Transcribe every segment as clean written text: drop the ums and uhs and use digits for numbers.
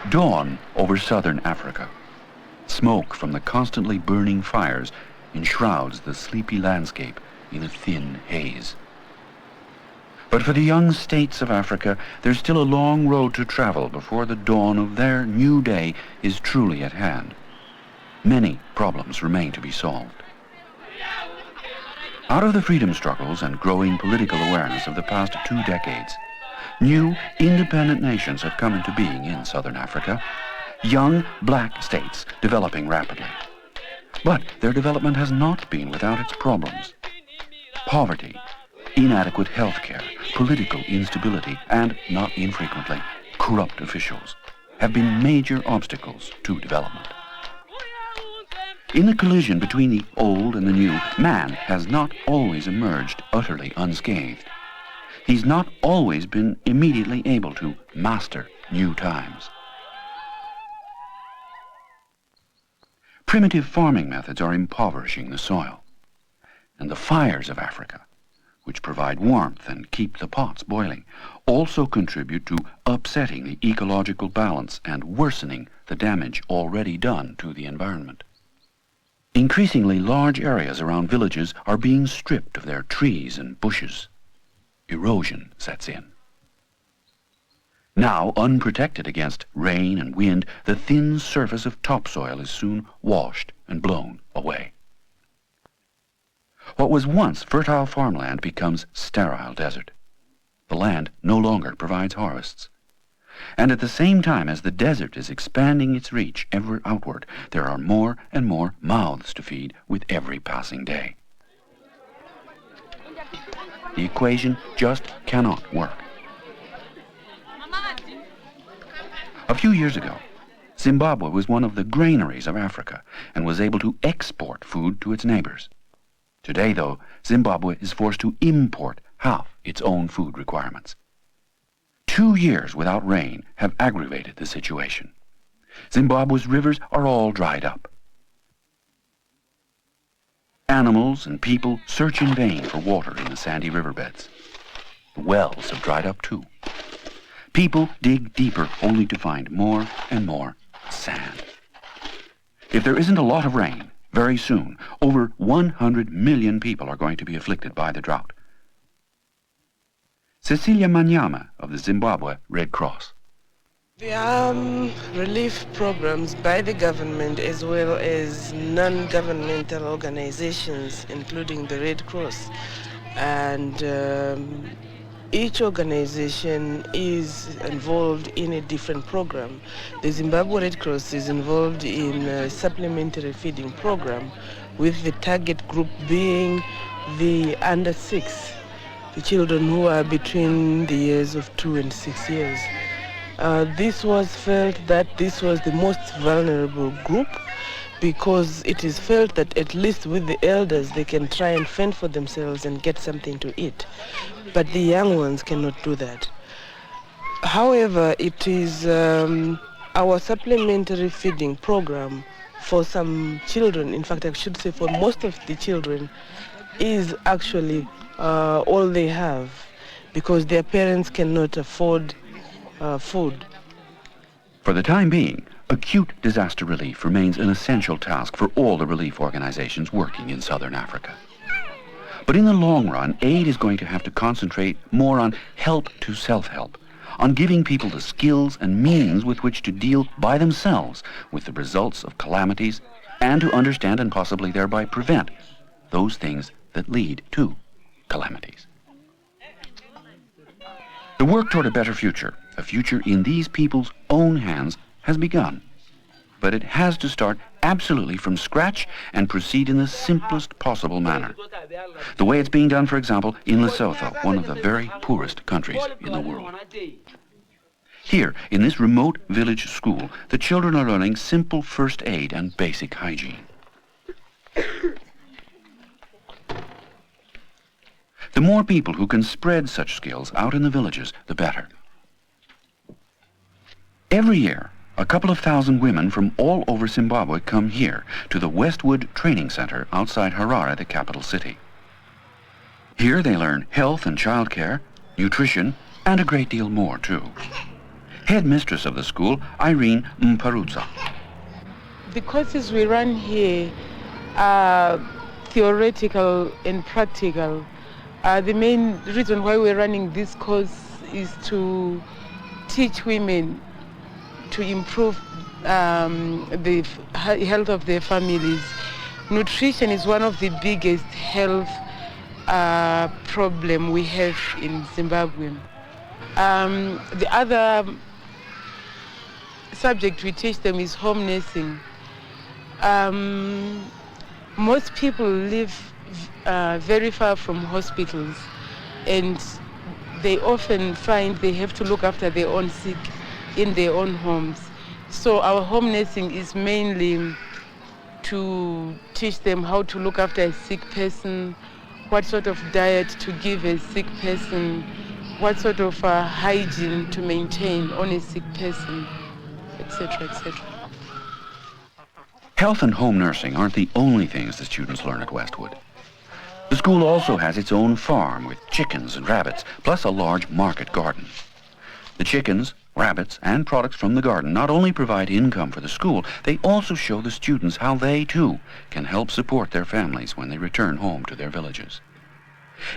Dawn over southern Africa. Smoke from the constantly burning fires enshrouds the sleepy landscape in a thin haze. But for the young states of Africa, there's still a long road to travel before the dawn of their new day is truly at hand. Many problems remain to be solved. Out of the freedom struggles and growing political awareness of the past 2 decades, new independent nations have come into being in southern Africa, young black states developing rapidly. But their development has not been without its problems. Poverty, inadequate health care, political instability, and, not infrequently, corrupt officials have been major obstacles to development. In the collision between the old and the new, man has not always emerged utterly unscathed. He's not always been immediately able to master new times. Primitive farming methods are impoverishing the soil, and the fires of Africa, which provide warmth and keep the pots boiling, also contribute to upsetting the ecological balance and worsening the damage already done to the environment. Increasingly large areas around villages are being stripped of their trees and bushes. Erosion sets in. Now, unprotected against rain and wind, the thin surface of topsoil is soon washed and blown away. What was once fertile farmland becomes sterile desert. The land no longer provides harvests. And at the same time as the desert is expanding its reach ever outward, there are more and more mouths to feed with every passing day. The equation just cannot work. A few years ago, Zimbabwe was one of the granaries of Africa and was able to export food to its neighbors. Today, though, Zimbabwe is forced to import half its own food requirements. 2 years without rain have aggravated the situation. Zimbabwe's rivers are all dried up. Animals and people search in vain for water in the sandy riverbeds. The wells have dried up too. People dig deeper only to find more and more sand. If there isn't a lot of rain, very soon, over 100 million people are going to be afflicted by the drought. Cecilia Manyama of the Zimbabwe Red Cross. There are relief programs by the government as well as non-governmental organizations, including the Red Cross. And each organization is involved in a different program. The Zimbabwe Red Cross is involved in a supplementary feeding program, with the target group being the under 6, the children who are between the years of 2 and 6 years. This was felt that this was the most vulnerable group, because it is felt that at least with the elders they can try and fend for themselves and get something to eat. But the young ones cannot do that. However, it is our supplementary feeding program for some children, in fact I should say for most of the children, is actually all they have, because their parents cannot afford food. For the time being, acute disaster relief remains an essential task for all the relief organizations working in southern Africa. But in the long run, aid is going to have to concentrate more on help to self-help, on giving people the skills and means with which to deal by themselves with the results of calamities, and to understand and possibly thereby prevent those things that lead to calamities. The work toward a better future, a future in these people's own hands, has begun. But it has to start absolutely from scratch and proceed in the simplest possible manner. The way it's being done, for example, in Lesotho, one of the very poorest countries in the world. Here, in this remote village school, the children are learning simple first aid and basic hygiene. The more people who can spread such skills out in the villages, the better. Every year, a couple of thousand women from all over Zimbabwe come here to the Westwood Training Centre outside Harare, the capital city. Here they learn health and childcare, nutrition, and a great deal more too. Headmistress of the school, Irene Mparutsa. The courses we run here are theoretical and practical. The main reason why we're running this course is to teach women to improve the health of their families. Nutrition is one of the biggest health problem we have in Zimbabwe. The other subject we teach them is home nursing. Most people live very far from hospitals, and they often find they have to look after their own sick in their own homes. So our home nursing is mainly to teach them how to look after a sick person, what sort of diet to give a sick person, what sort of hygiene to maintain on a sick person, etc., etc. Health and home nursing aren't the only things the students learn at Westwood. The school also has its own farm with chickens and rabbits, plus a large market garden. The chickens, rabbits, and products from the garden not only provide income for the school, they also show the students how they, too, can help support their families when they return home to their villages.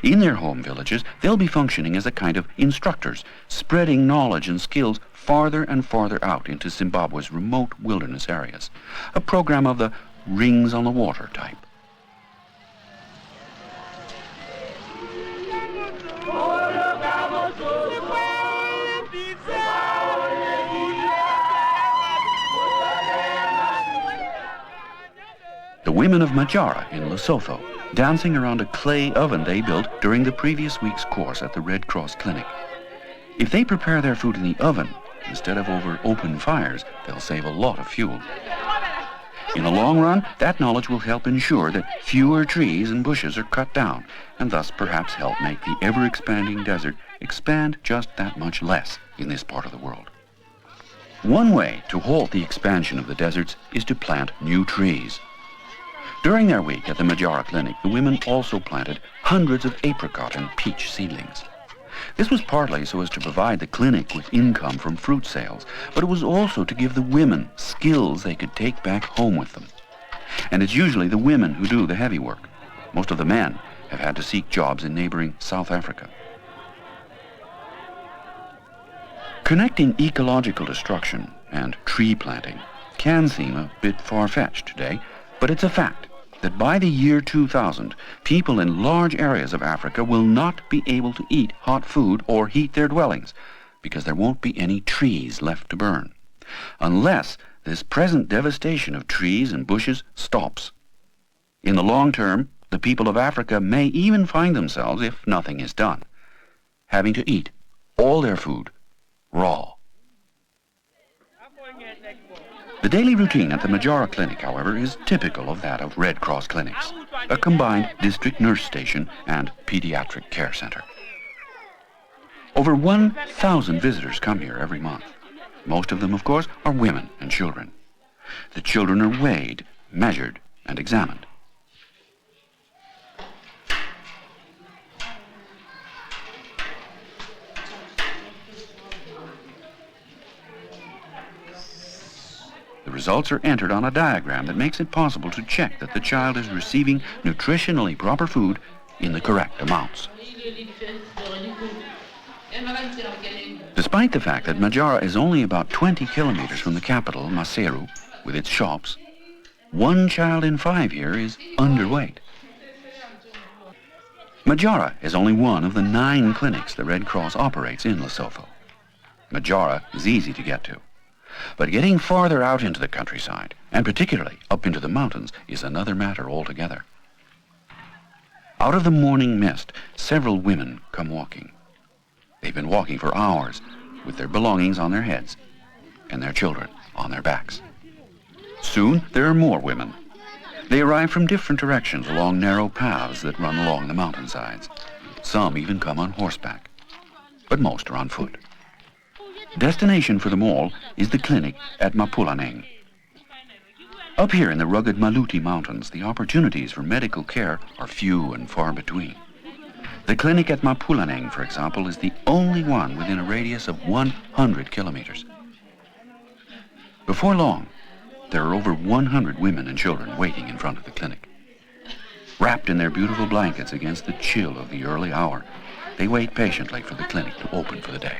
In their home villages, they'll be functioning as a kind of instructors, spreading knowledge and skills farther and farther out into Zimbabwe's remote wilderness areas, a program of the rings on the water type. The women of Majara in Lesotho, dancing around a clay oven they built during the previous week's course at the Red Cross clinic. If they prepare their food in the oven, instead of over open fires, they'll save a lot of fuel. In the long run, that knowledge will help ensure that fewer trees and bushes are cut down, and thus perhaps help make the ever-expanding desert expand just that much less in this part of the world. One way to halt the expansion of the deserts is to plant new trees. During their week at the Majara clinic, the women also planted hundreds of apricot and peach seedlings. This was partly so as to provide the clinic with income from fruit sales, but it was also to give the women skills they could take back home with them. And it's usually the women who do the heavy work. Most of the men have had to seek jobs in neighboring South Africa. Connecting ecological destruction and tree planting can seem a bit far-fetched today, but it's a fact that by the year 2000, people in large areas of Africa will not be able to eat hot food or heat their dwellings because there won't be any trees left to burn, unless this present devastation of trees and bushes stops. In the long term, the people of Africa may even find themselves, if nothing is done, having to eat all their food raw. The daily routine at the Majara clinic, however, is typical of that of Red Cross clinics, a combined district nurse station and pediatric care center. Over 1,000 visitors come here every month. Most of them, of course, are women and children. The children are weighed, measured, and examined. The results are entered on a diagram that makes it possible to check that the child is receiving nutritionally proper food in the correct amounts. Despite the fact that Majara is only about 20 kilometers from the capital, Maseru, with its shops, 1 child in 5 here is underweight. Majara is only one of the 9 clinics the Red Cross operates in Lesotho. Majara is easy to get to. But getting farther out into the countryside, and particularly up into the mountains, is another matter altogether. Out of the morning mist, several women come walking. They've been walking for hours, with their belongings on their heads, and their children on their backs. Soon, there are more women. They arrive from different directions along narrow paths that run along the mountainsides. Some even come on horseback, but most are on foot. Destination for them all is the clinic at Mapulaneng. Up here in the rugged Maluti Mountains, the opportunities for medical care are few and far between. The clinic at Mapulaneng, for example, is the only one within a radius of 100 kilometers. Before long, there are over 100 women and children waiting in front of the clinic. Wrapped in their beautiful blankets against the chill of the early hour, they wait patiently for the clinic to open for the day.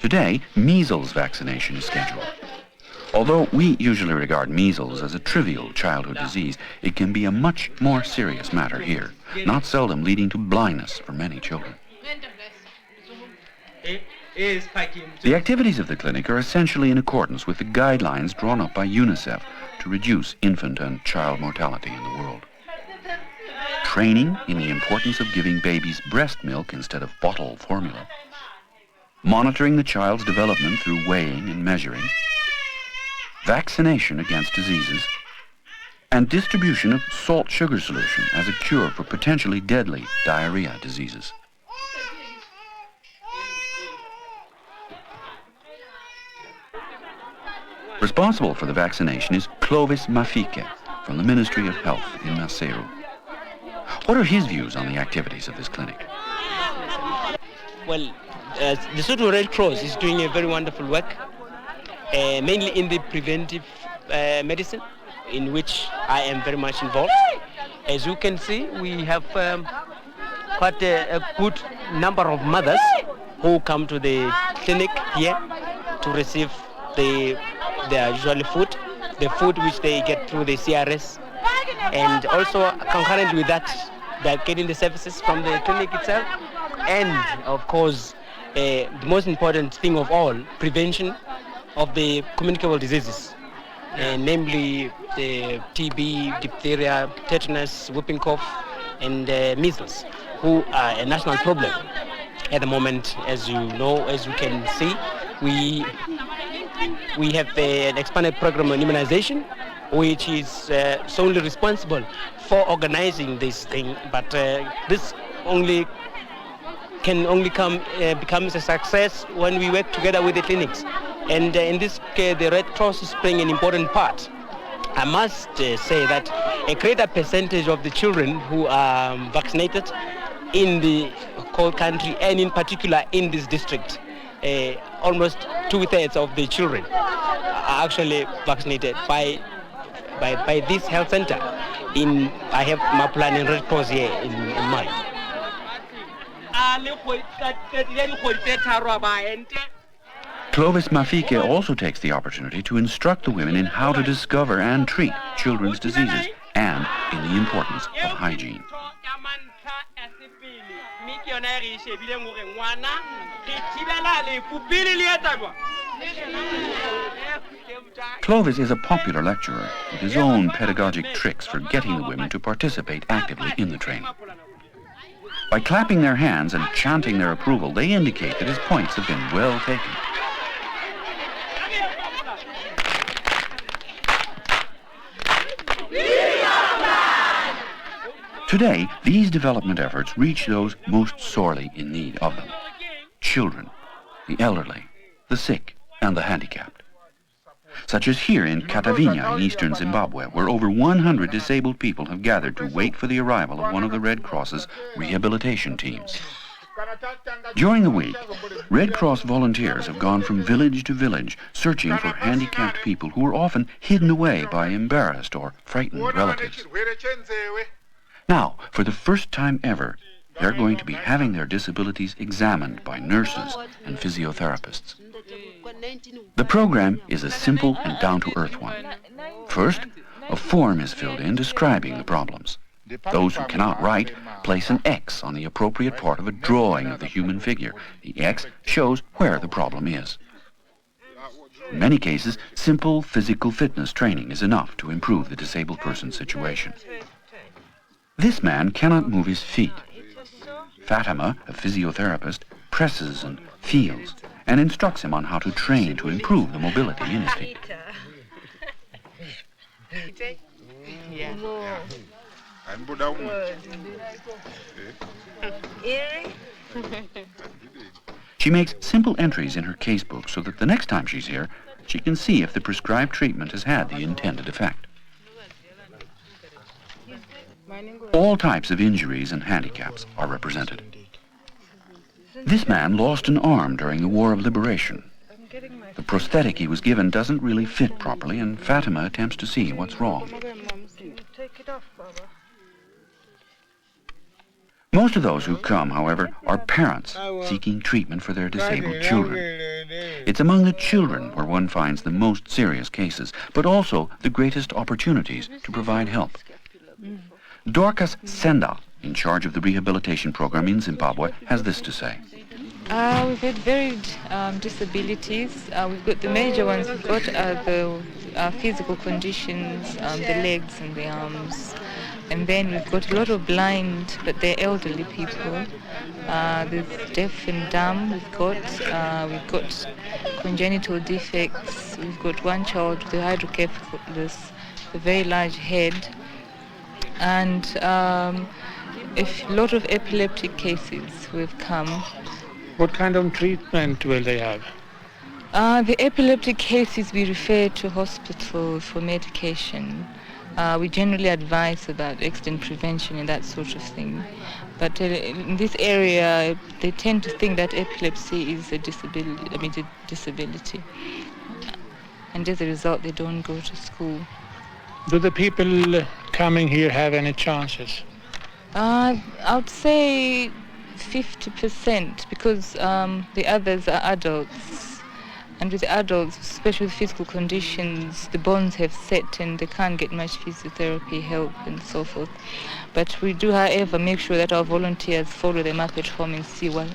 Today, measles vaccination is scheduled. Although we usually regard measles as a trivial childhood disease, it can be a much more serious matter here, not seldom leading to blindness for many children. The activities of the clinic are essentially in accordance with the guidelines drawn up by UNICEF to reduce infant and child mortality in the world. Training in the importance of giving babies breast milk instead of bottle formula. Monitoring the child's development through weighing and measuring. Vaccination against diseases. And distribution of salt sugar solution as a cure for potentially deadly diarrhea diseases. Responsible for the vaccination is Clovis Mafike from the Ministry of Health in Maseru. What are his views on the activities of this clinic? Well, the Lesotho Red Cross is doing a very wonderful work, mainly in the preventive medicine, in which I am very much involved. As you can see, we have quite a good number of mothers who come to the clinic here to receive their usual food, the food which they get through the CRS, and also concurrent with that, they're getting the services from the clinic itself, and of course, the most important thing of all, prevention of the communicable diseases, namely the TB, diphtheria, tetanus, whooping cough, and measles, who are a national problem. At the moment, as you know, as you can see, we have an expanded program on immunization, which is solely responsible for organizing this thing, but this can only becomes a success when we work together with the clinics. And in this case, the Red Cross is playing an important part. I must say that a greater percentage of the children who are vaccinated in the whole country, and in particular in this district, almost 2/3 of the children are actually vaccinated by this health center. I have my plan in Red Cross here in mind. Clovis Mafike also takes the opportunity to instruct the women in how to discover and treat children's diseases and in the importance of hygiene. Clovis is a popular lecturer with his own pedagogic tricks for getting the women to participate actively in the training. By clapping their hands and chanting their approval, they indicate that his points have been well taken. Today, these development efforts reach those most sorely in need of them. Children, the elderly, the sick, and the handicapped. Such as here in Katavinya in eastern Zimbabwe, where over 100 disabled people have gathered to wait for the arrival of one of the Red Cross's rehabilitation teams. During the week, Red Cross volunteers have gone from village to village searching for handicapped people who are often hidden away by embarrassed or frightened relatives. Now, for the first time ever, they're going to be having their disabilities examined by nurses and physiotherapists. The program is a simple and down-to-earth one. First, a form is filled in describing the problems. Those who cannot write place an X on the appropriate part of a drawing of the human figure. The X shows where the problem is. In many cases, simple physical fitness training is enough to improve the disabled person's situation. This man cannot move his feet. Fatima, a physiotherapist, presses and feels and instructs him on how to train to improve the mobility in his feet. She makes simple entries in her casebook so that the next time she's here, she can see if the prescribed treatment has had the intended effect. All types of injuries and handicaps are represented. This man lost an arm during the War of Liberation. The prosthetic he was given doesn't really fit properly, and Fatima attempts to see what's wrong. Most of those who come, however, are parents seeking treatment for their disabled children. It's among the children where one finds the most serious cases, but also the greatest opportunities to provide help. Dorcas Senda, in charge of the rehabilitation program in Zimbabwe, has this to say. We've had varied disabilities. We've got the major ones we've got are the physical conditions, the legs and the arms. And then we've got a lot of blind, but they're elderly people. There's deaf and dumb we've got congenital defects. We've got one child with a hydrocephalus, a very large head, and a lot of epileptic cases we've come. What kind of treatment will they have? The epileptic cases we refer to hospital for medication. We generally advise about accident prevention and that sort of thing. But in this area, they tend to think that epilepsy is a disability. And as a result, they don't go to school. Do the people coming here have any chances? I would say 50%, because the others are adults. And with the adults, especially with physical conditions, the bones have set and they can't get much physiotherapy help and so forth. But we do, however, make sure that our volunteers follow them up at home and see what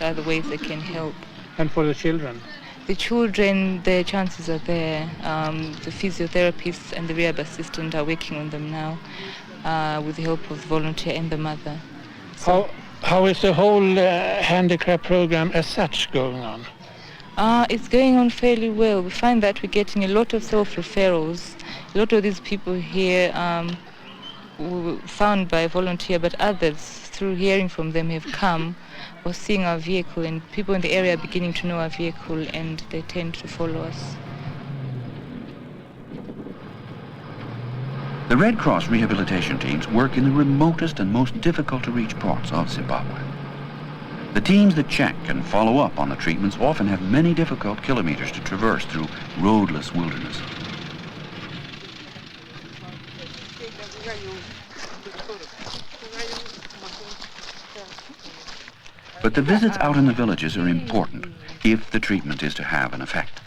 other ways they can help. And for the children? The children, their chances are there. The physiotherapists and the rehab assistant are working on them now with the help of the volunteer and the mother. So, how is the whole handicraft program as such going on? It's going on fairly well. We find that we're getting a lot of self-referrals. A lot of these people here were found by a volunteer, but others, through hearing from them, have come or seeing our vehicle, and people in the area are beginning to know our vehicle, and they tend to follow us. The Red Cross rehabilitation teams work in the remotest and most difficult-to-reach parts of Zimbabwe. The teams that check and follow up on the treatments often have many difficult kilometers to traverse through roadless wilderness. But the visits out in the villages are important if the treatment is to have an effect.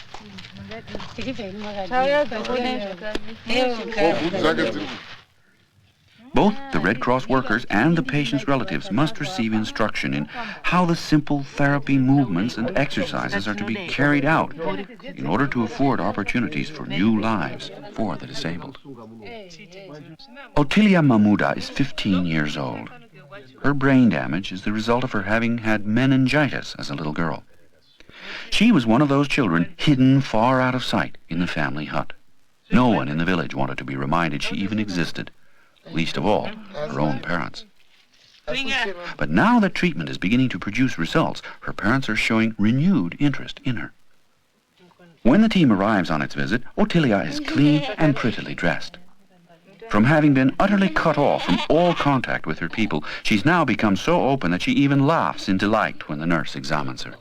Both the Red Cross workers and the patient's relatives must receive instruction in how the simple therapy movements and exercises are to be carried out in order to afford opportunities for new lives for the disabled. Otilia Mamuda is 15 years old. Her brain damage is the result of her having had meningitis as a little girl. She was one of those children hidden far out of sight in the family hut. No one in the village wanted to be reminded she even existed, least of all her own parents. But now that treatment is beginning to produce results, her parents are showing renewed interest in her. When the team arrives on its visit, Otilia is clean and prettily dressed. From having been utterly cut off from all contact with her people, she's now become so open that she even laughs in delight when the nurse examines her.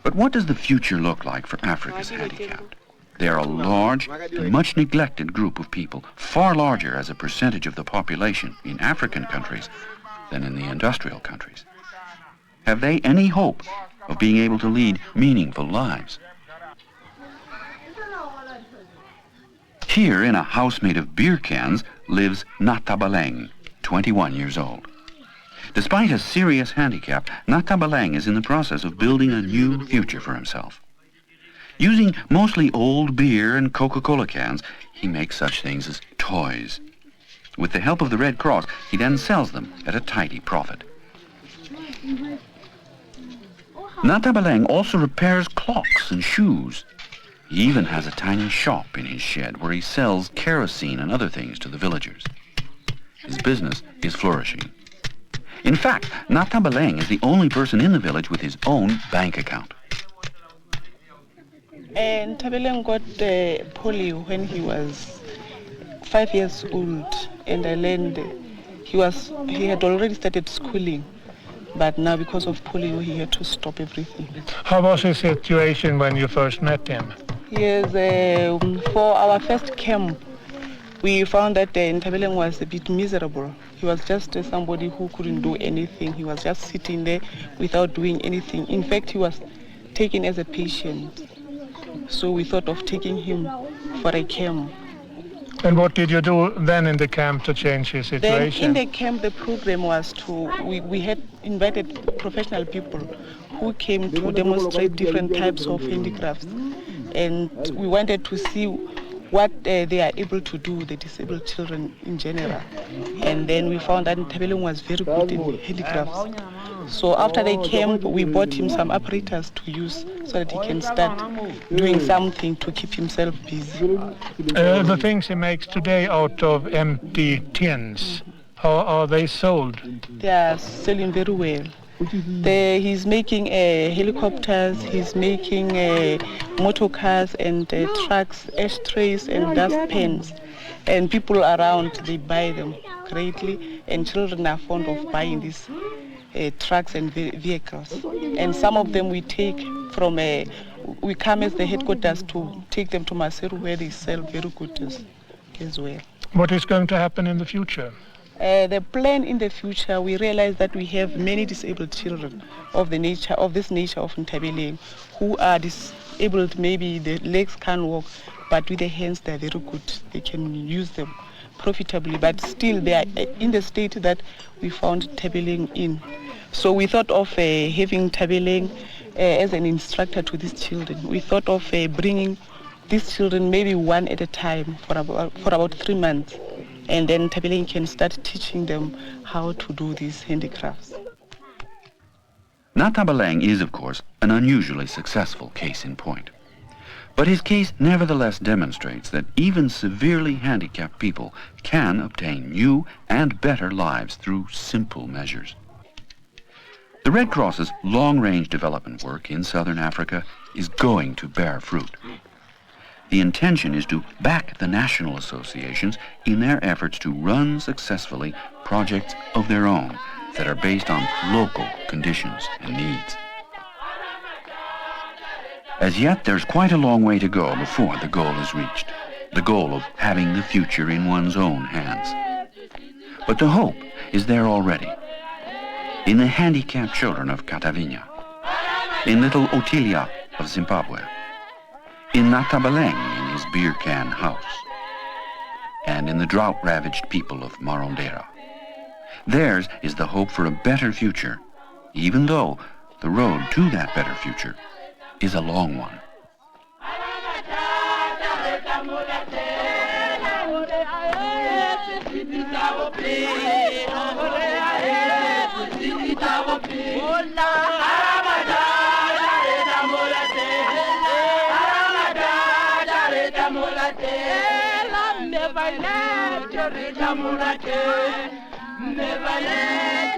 But what does the future look like for Africa's handicapped? They are a large and much neglected group of people, far larger as a percentage of the population in African countries than in the industrial countries. Have they any hope of being able to lead meaningful lives? Here, in a house made of beer cans, lives Natabaleng, 21 years old. Despite a serious handicap, Natabaleng is in the process of building a new future for himself. Using mostly old beer and Coca-Cola cans, he makes such things as toys. With the help of the Red Cross, he then sells them at a tidy profit. Natabaleng also repairs clocks and shoes. He even has a tiny shop in his shed where he sells kerosene and other things to the villagers. His business is flourishing. In fact, Natabaleng is the only person in the village with his own bank account. And Ntabeleng got polio when he was 5 years old, and I learned he had already started schooling, but now because of polio he had to stop everything. How was his situation when you first met him? Yes, for our first camp, we found that Ntabeleng was a bit miserable. He was just somebody who couldn't do anything. He was just sitting there without doing anything. In fact, he was taken as a patient. So we thought of taking him for a camp. And what did you do then in the camp to change his situation? Then in the camp, the program was we had invited professional people who came to demonstrate different types of handicrafts. And we wanted to see what they are able to do, the disabled children in general. And then we found that Ntabeleng was very good in handicrafts. So after the camp, we bought him some apparatus to use so that he can start doing something to keep himself busy. The things he makes today out of empty tins, how are they sold? They are selling very well. He's making helicopters, he's making motor cars and trucks, ashtrays and dustpans. And people around, they buy them greatly, and children are fond of buying these trucks and vehicles. And some of them we take from, we come as the headquarters to take them to Maseru where they sell very good as well. What is going to happen in the future? The plan in the future, we realize that we have many disabled children of this nature of Ntabeleng who are disabled, maybe the legs can't walk, but with the hands they're very good. They can use them profitably, but still they are in the state that we found Ntabeleng in. So we thought of having Ntabeleng as an instructor to these children. We thought of bringing these children maybe one at a time for about 3 months. And then Ntabeleng can start teaching them how to do these handicrafts. Ntabeleng is, of course, an unusually successful case in point. But his case nevertheless demonstrates that even severely handicapped people can obtain new and better lives through simple measures. The Red Cross's long-range development work in southern Africa is going to bear fruit. The intention is to back the national associations in their efforts to run successfully projects of their own that are based on local conditions and needs. As yet, there's quite a long way to go before the goal is reached, the goal of having the future in one's own hands. But the hope is there already. In the handicapped children of Katavinya, in little Otilia of Zimbabwe, in Ntabeleng in his beer can house, and in the drought-ravaged people of Marondera. Theirs is the hope for a better future, even though the road to that better future is a long one. Never let